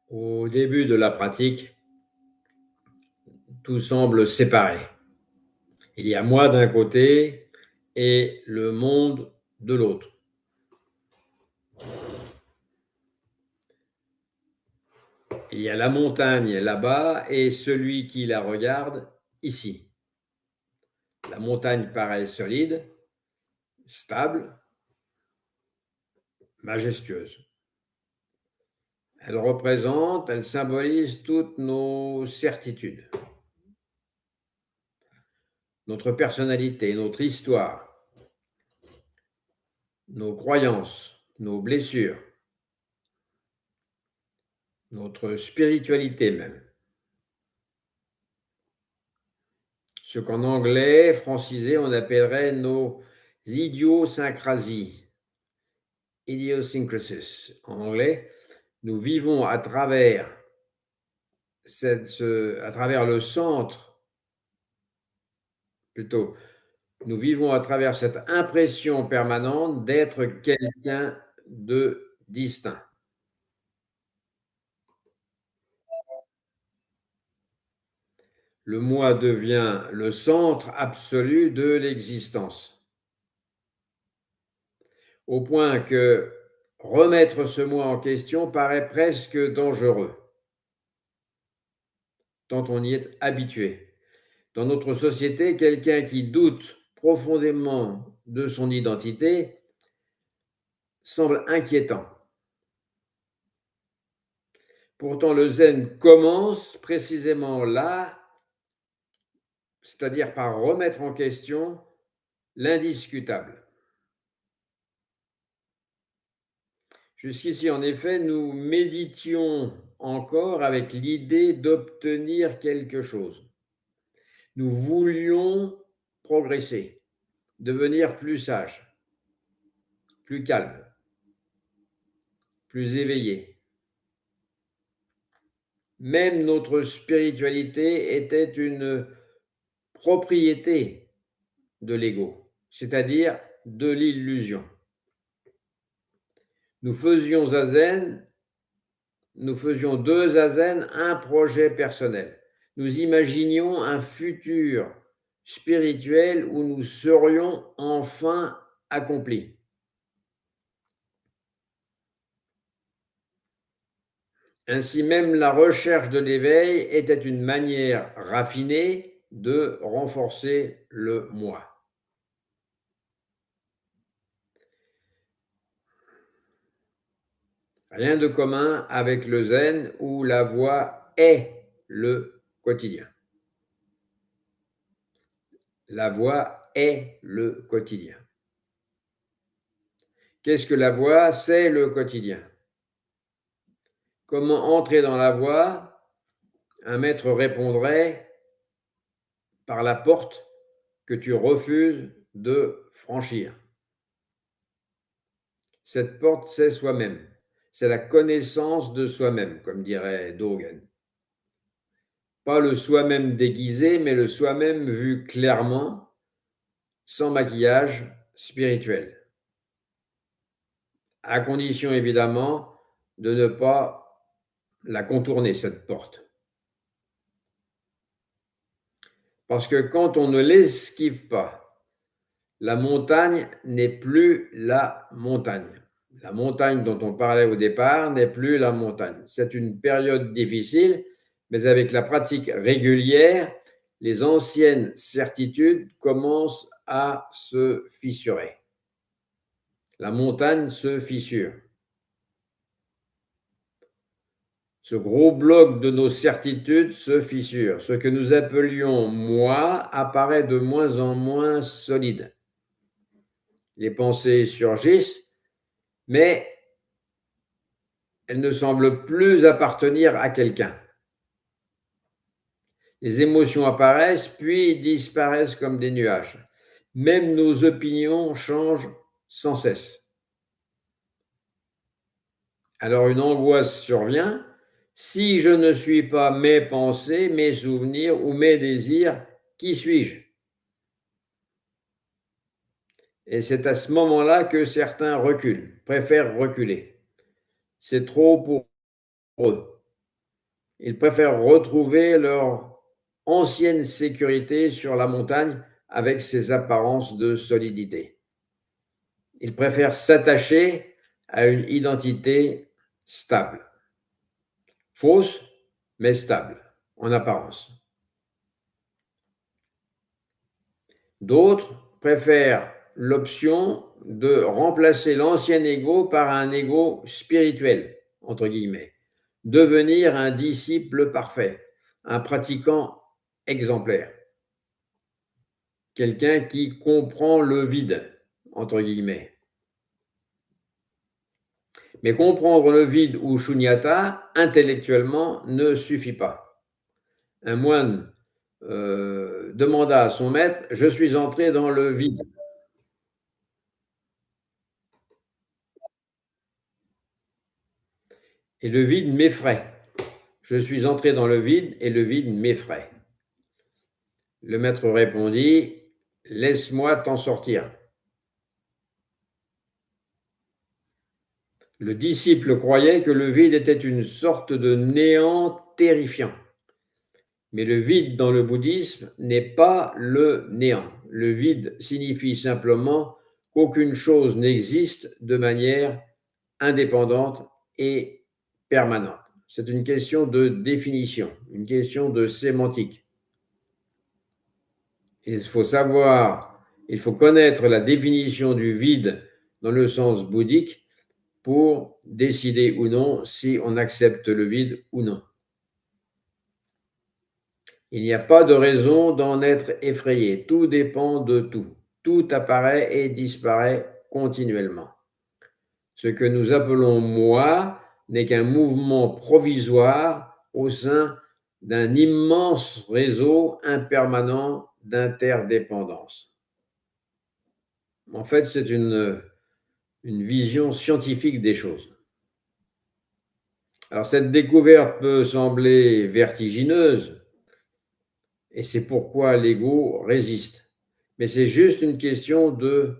Au début de la pratique, tout semble séparé. Il y a moi d'un côté et le monde de l'autre. Il y a la montagne là-bas et celui qui la regarde ici. La montagne paraît solide, stable, majestueuse. Elle symbolise toutes nos certitudes, notre personnalité, notre histoire, nos croyances, nos blessures, notre spiritualité même. Ce qu'en anglais, francisé, on appellerait nos idiosyncrasies. Idiosyncrasies. En anglais, nous vivons à travers le centre, plutôt, nous vivons à travers cette impression permanente d'être quelqu'un de distinct. Le moi devient le centre absolu de l'existence. Au point que remettre ce moi en question paraît presque dangereux, tant on y est habitué. Dans notre société, quelqu'un qui doute profondément de son identité semble inquiétant. Pourtant, le zen commence précisément là, c'est-à-dire par remettre en question l'indiscutable. Jusqu'ici, en effet, nous méditions encore avec l'idée d'obtenir quelque chose. Nous voulions progresser, devenir plus sage, plus calme, plus éveillé. Même notre spiritualité était une propriété de l'ego, c'est-à-dire de l'illusion. Nous faisions de Zazen un projet personnel. Nous imaginions un futur spirituel où nous serions enfin accomplis. Ainsi même, la recherche de l'éveil était une manière raffinée de renforcer le moi. Rien de commun avec le zen où la voie est le quotidien. La voie est le quotidien. Qu'est-ce que la voie? C'est le quotidien. Comment entrer dans la voie? Un maître répondrait par la porte que tu refuses de franchir. Cette porte, c'est soi-même. C'est la connaissance de soi-même, comme dirait Dogen. Pas le soi-même déguisé, mais le soi-même vu clairement, sans maquillage spirituel. À condition évidemment de ne pas la contourner, cette porte. Parce que quand on ne l'esquive pas, la montagne n'est plus la montagne. La montagne dont on parlait au départ n'est plus la montagne. C'est une période difficile, mais avec la pratique régulière, les anciennes certitudes commencent à se fissurer. La montagne se fissure. Ce gros bloc de nos certitudes se fissure. Ce que nous appelions moi apparaît de moins en moins solide. Les pensées surgissent, mais elles ne semblent plus appartenir à quelqu'un. Les émotions apparaissent puis disparaissent comme des nuages. Même nos opinions changent sans cesse. Alors une angoisse survient. Si je ne suis pas mes pensées, mes souvenirs ou mes désirs, qui suis-je? Et c'est à ce moment-là que certains reculent, préfèrent reculer. C'est trop pour eux. Ils préfèrent retrouver leur ancienne sécurité sur la montagne avec ses apparences de solidité. Ils préfèrent s'attacher à une identité stable. Fausse, mais stable, en apparence. D'autres préfèrent l'option de remplacer l'ancien ego par un ego spirituel, entre guillemets, devenir un disciple parfait, un pratiquant exemplaire, quelqu'un qui comprend le vide, entre guillemets. Mais comprendre le vide ou shunyata, intellectuellement, ne suffit pas. Un moine demanda à son maître, « Je suis entré dans le vide. » Et le vide m'effraie. Je suis entré dans le vide et le vide m'effraie. Le maître répondit, « Laisse-moi t'en sortir. » Le disciple croyait que le vide était une sorte de néant terrifiant. Mais le vide dans le bouddhisme n'est pas le néant. Le vide signifie simplement qu'aucune chose n'existe de manière indépendante et permanente. C'est une question de définition, une question de sémantique. Il faut savoir, il faut connaître la définition du vide dans le sens bouddhique pour décider ou non si on accepte le vide ou non. Il n'y a pas de raison d'en être effrayé. Tout dépend de tout. Tout apparaît et disparaît continuellement. Ce que nous appelons moi n'est qu'un mouvement provisoire au sein d'un immense réseau impermanent d'interdépendance. En fait, c'est une vision scientifique des choses. Alors, cette découverte peut sembler vertigineuse, et c'est pourquoi l'ego résiste. Mais c'est juste une question de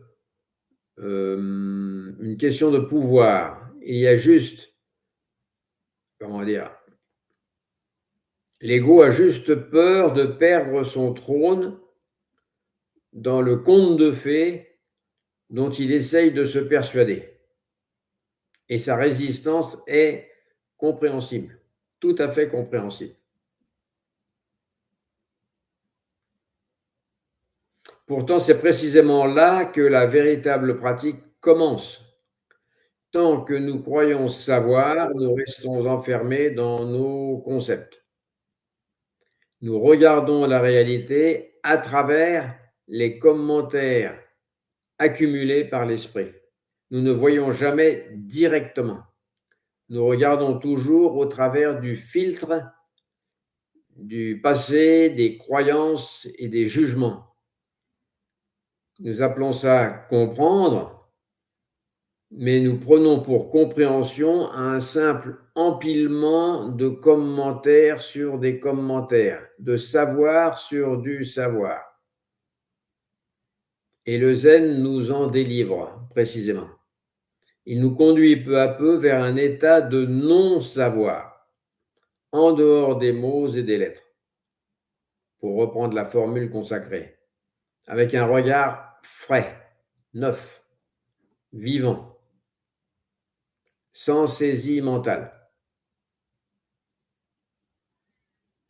pouvoir. Il y a juste, comment dire, l'ego a juste peur de perdre son trône dans le conte de fées dont il essaye de se persuader. Et sa résistance est compréhensible, tout à fait compréhensible. Pourtant, c'est précisément là que la véritable pratique commence. Tant que nous croyons savoir, nous restons enfermés dans nos concepts. Nous regardons la réalité à travers les commentaires accumulés par l'esprit. Nous ne voyons jamais directement. Nous regardons toujours au travers du filtre du passé, des croyances et des jugements. Nous appelons ça comprendre, mais nous prenons pour compréhension un simple empilement de commentaires sur des commentaires, de savoir sur du savoir. Et le zen nous en délivre, précisément. Il nous conduit peu à peu vers un état de non-savoir, en dehors des mots et des lettres, pour reprendre la formule consacrée, avec un regard frais, neuf, vivant, sans saisie mentale.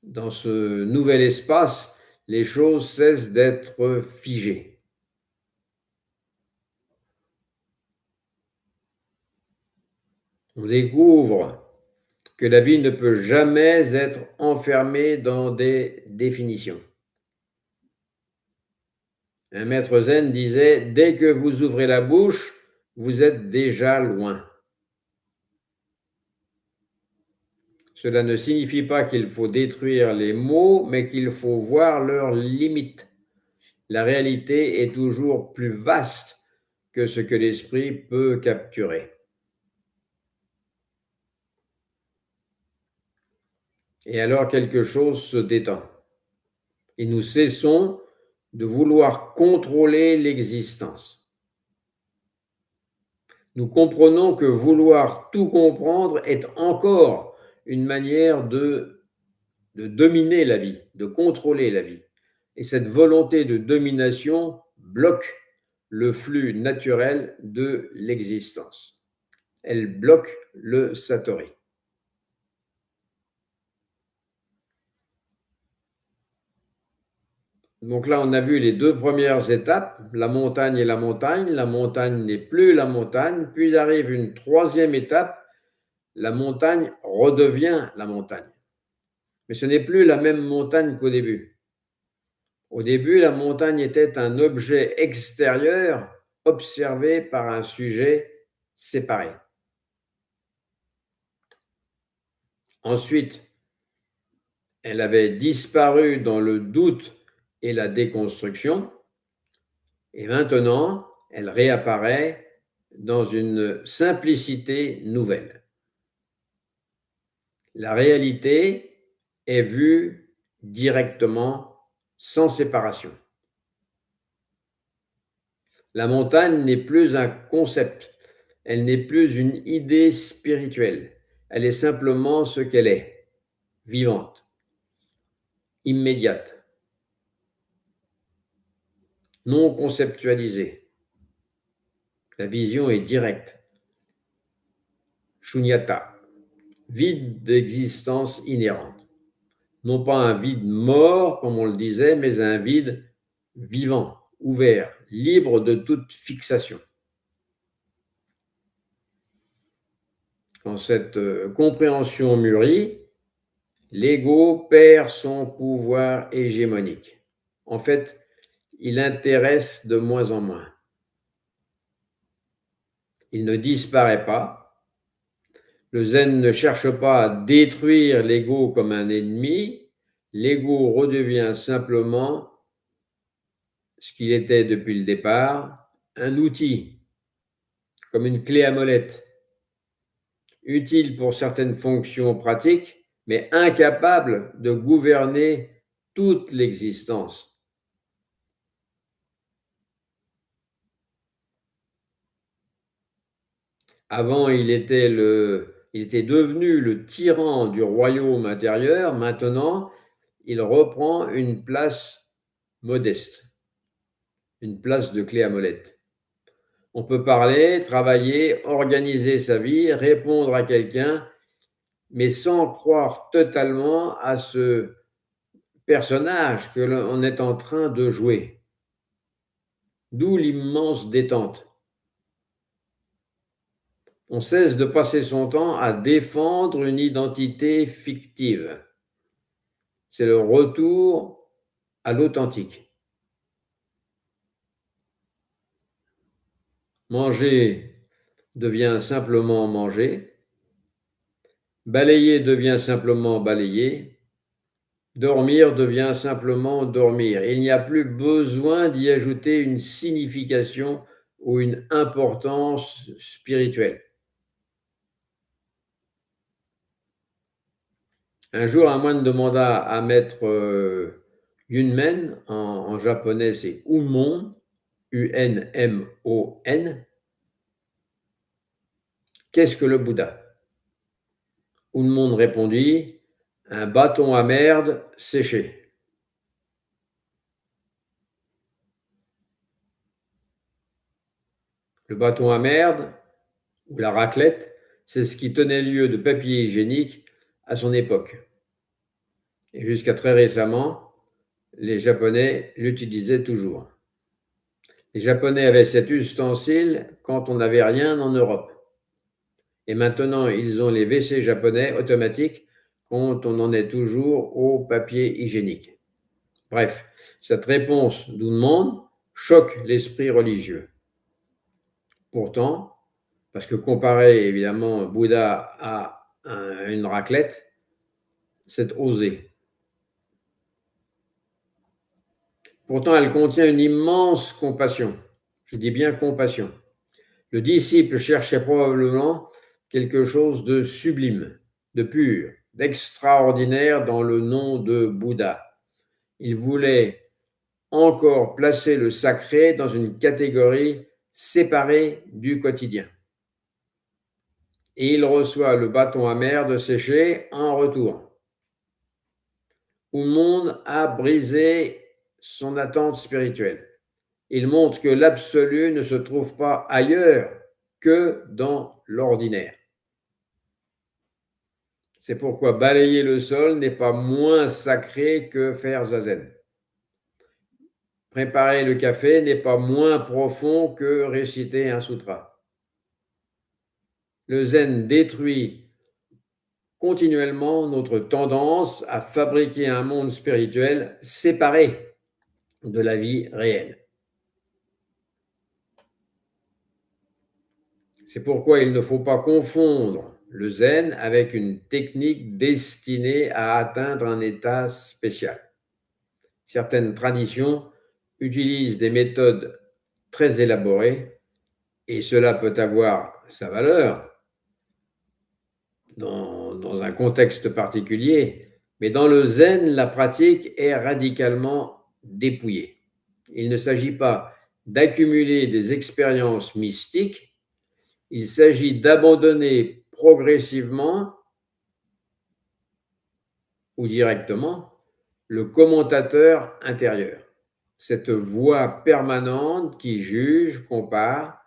Dans ce nouvel espace, les choses cessent d'être figées. On découvre que la vie ne peut jamais être enfermée dans des définitions. Un maître zen disait, dès que vous ouvrez la bouche, vous êtes déjà loin. Cela ne signifie pas qu'il faut détruire les mots, mais qu'il faut voir leurs limites. La réalité est toujours plus vaste que ce que l'esprit peut capturer. Et alors quelque chose se détend. Et nous cessons de vouloir contrôler l'existence. Nous comprenons que vouloir tout comprendre est encore une manière de de dominer la vie, de contrôler la vie. Et cette volonté de domination bloque le flux naturel de l'existence. Elle bloque le satori. Donc là, on a vu les deux premières étapes, la montagne et la montagne. La montagne n'est plus la montagne. Puis arrive une troisième étape, la montagne redevient la montagne. Mais ce n'est plus la même montagne qu'au début. Au début, la montagne était un objet extérieur observé par un sujet séparé. Ensuite, elle avait disparu dans le doute et la déconstruction. Et maintenant, elle réapparaît dans une simplicité nouvelle. La réalité est vue directement, sans séparation. La montagne n'est plus un concept, elle n'est plus une idée spirituelle, elle est simplement ce qu'elle est, vivante, immédiate, non conceptualisée. La vision est directe. Shunyata, vide d'existence inhérente. Non pas un vide mort, comme on le disait, mais un vide vivant, ouvert, libre de toute fixation. Quand cette compréhension mûrit, l'ego perd son pouvoir hégémonique. En fait, il intéresse de moins en moins. Il ne disparaît pas. Le zen ne cherche pas à détruire l'ego comme un ennemi. L'ego redevient simplement ce qu'il était depuis le départ, un outil, comme une clé à molette, utile pour certaines fonctions pratiques, mais incapable de gouverner toute l'existence. Avant, il était devenu le tyran du royaume intérieur. Maintenant, il reprend une place modeste, une place de clé à molette. On peut parler, travailler, organiser sa vie, répondre à quelqu'un, mais sans croire totalement à ce personnage que l'on est en train de jouer. D'où l'immense détente. On cesse de passer son temps à défendre une identité fictive. C'est le retour à l'authentique. Manger devient simplement manger. Balayer devient simplement balayer. Dormir devient simplement dormir. Il n'y a plus besoin d'y ajouter une signification ou une importance spirituelle. Un jour, un moine demanda à maître Yunmen, en japonais c'est Unmon, U-N-M-O-N, qu'est-ce que le Bouddha? Unmon répondit, un bâton à merde séché. Le bâton à merde, ou la raclette, c'est ce qui tenait lieu de papier hygiénique à son époque. Et jusqu'à très récemment, les Japonais l'utilisaient toujours. Les Japonais avaient cet ustensile quand on n'avait rien en Europe. Et maintenant, ils ont les WC japonais automatiques quand on en est toujours au papier hygiénique. Bref, cette réponse d'Unmon choque l'esprit religieux. Pourtant, parce que comparer évidemment Bouddha à une raclette, c'est osé. Pourtant, elle contient une immense compassion. Je dis bien compassion. Le disciple cherchait probablement quelque chose de sublime, de pur, d'extraordinaire dans le nom de Bouddha. Il voulait encore placer le sacré dans une catégorie séparée du quotidien. Et il reçoit le bâton à merde séché en retour. où le monde a brisé son attente spirituelle. Il montre que l'absolu ne se trouve pas ailleurs que dans l'ordinaire. C'est pourquoi balayer le sol n'est pas moins sacré que faire zazen. Préparer le café n'est pas moins profond que réciter un sutra. Le zen détruit continuellement notre tendance à fabriquer un monde spirituel séparé de la vie réelle. C'est pourquoi il ne faut pas confondre le zen avec une technique destinée à atteindre un état spécial. Certaines traditions utilisent des méthodes très élaborées et cela peut avoir sa valeur dans un contexte particulier, mais dans le zen, la pratique est radicalement dépouillée. Il ne s'agit pas d'accumuler des expériences mystiques, il s'agit d'abandonner progressivement ou directement le commentateur intérieur, cette voix permanente qui juge, compare,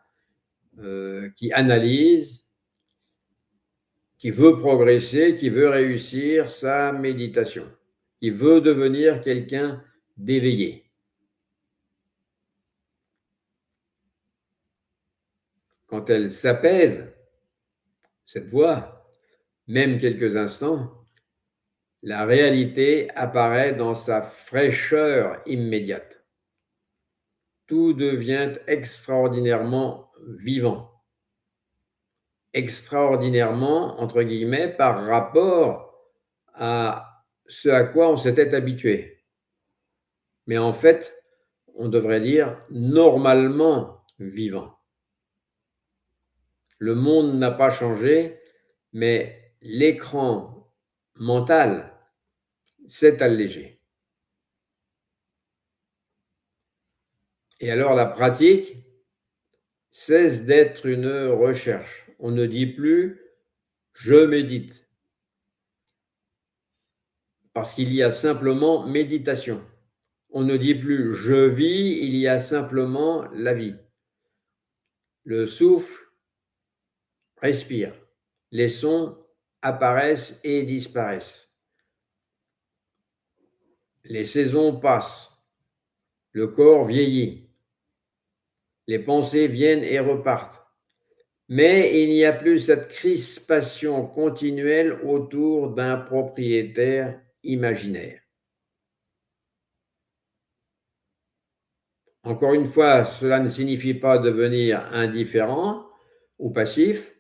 qui analyse, qui veut progresser, qui veut réussir sa méditation, qui veut devenir quelqu'un d'éveillé. Quand elle s'apaise, cette voix, même quelques instants, la réalité apparaît dans sa fraîcheur immédiate. Tout devient extraordinairement vivant. Extraordinairement, entre guillemets, par rapport à ce à quoi on s'était habitué. Mais en fait, on devrait dire normalement vivant. Le monde n'a pas changé, mais l'écran mental s'est allégé. Et alors la pratique cesse d'être une recherche. On ne dit plus « je médite » parce qu'il y a simplement méditation. On ne dit plus « je vis », il y a simplement la vie. Le souffle respire. Les sons apparaissent et disparaissent. Les saisons passent. Le corps vieillit. Les pensées viennent et repartent. Mais il n'y a plus cette crispation continuelle autour d'un propriétaire imaginaire. Encore une fois, cela ne signifie pas devenir indifférent ou passif.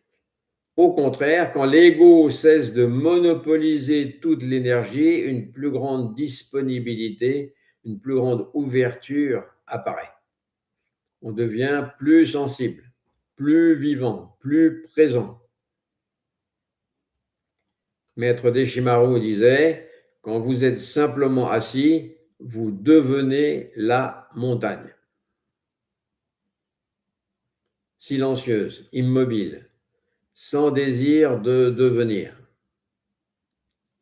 Au contraire, quand l'ego cesse de monopoliser toute l'énergie, une plus grande disponibilité, une plus grande ouverture apparaît. On devient plus sensible, plus vivant, plus présent. Maître Deshimaru disait, quand vous êtes simplement assis, vous devenez la montagne. Silencieuse, immobile, sans désir de devenir.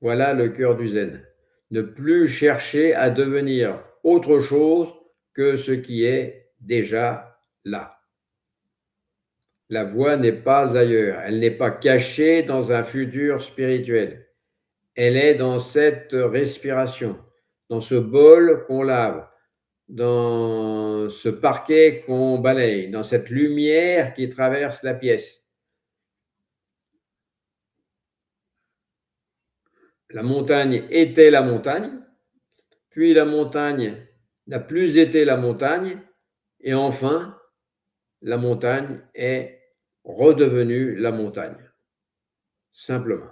Voilà le cœur du zen. Ne plus chercher à devenir autre chose que ce qui est déjà là. La voie n'est pas ailleurs, elle n'est pas cachée dans un futur spirituel. Elle est dans cette respiration, dans ce bol qu'on lave, dans ce parquet qu'on balaye, dans cette lumière qui traverse la pièce. La montagne était la montagne, puis la montagne n'a plus été la montagne, et enfin, la montagne est redevenue la montagne, simplement.